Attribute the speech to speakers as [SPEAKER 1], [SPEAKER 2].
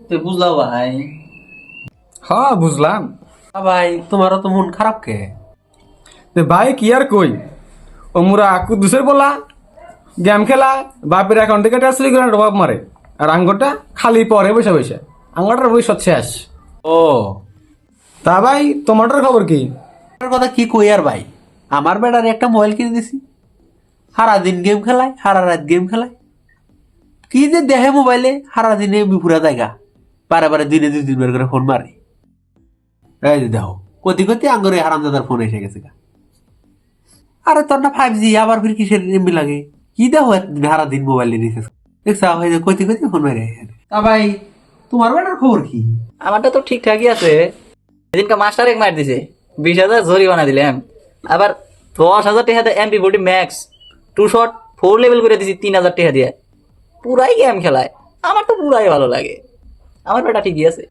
[SPEAKER 1] তুই বুঝলাও ভাই।
[SPEAKER 2] হ্যাঁ বুঝলাম।
[SPEAKER 3] ভাই তোমারও তো মন খারাপ কে?
[SPEAKER 2] ভাই কি আর কই, ও মুরা কুদ্দুসের বলা গেম খেলা বাপের অ্যাকাউন্ট থেকে ট্রান্সফার করে রবাব মারে, আর আঙ্গরটা খালি পরে বসে বসে আঙ্গরটার বই সচ্ছে আস।
[SPEAKER 3] ও
[SPEAKER 2] তা ভাই তোমারটার খবর কি?
[SPEAKER 3] এটার কথা কি কই আর ভাই, আমার বেটার একটা মোবাইল কিনে দিছি, সারা দিন গেম খেলায়, সারা রাত গেম খেলায়, কি যে দেখে মোবাইলে, সারা দিনে বিপুরা জায়গা, বারে বারে দিনে 2-3 বার করে ফোন মারে। এই যে দেখো কতি কতি আঙ্গরে হারামজাদার ফোন এসে গেছে গা। আরে তোর না 5G, আবার ফির কিসের এমবি লাগে? কি দেখো এতদিন সারা দিন মোবাইল নিয়ে রিচার্জ দেখছা ভাই, যে কতি কতি ফোন মারে। তা ভাই তোমার বেটার খবর কি?
[SPEAKER 1] আমারটা তো ঠিকঠাকই আছে। সেদিনকে মাস্টার এক মার দিছে, 20,000 জরিমানা দিলাম। আবার 10,000 টাকা MP40 ম্যাক্স 2 শট 4 লেভেল করে দিছি 3,000 টাকা দিয়ে। পুরাই গেম খেলায়, আমার তো পুরাই ভালো লাগে। আমার বেটা ঠিকই আছে।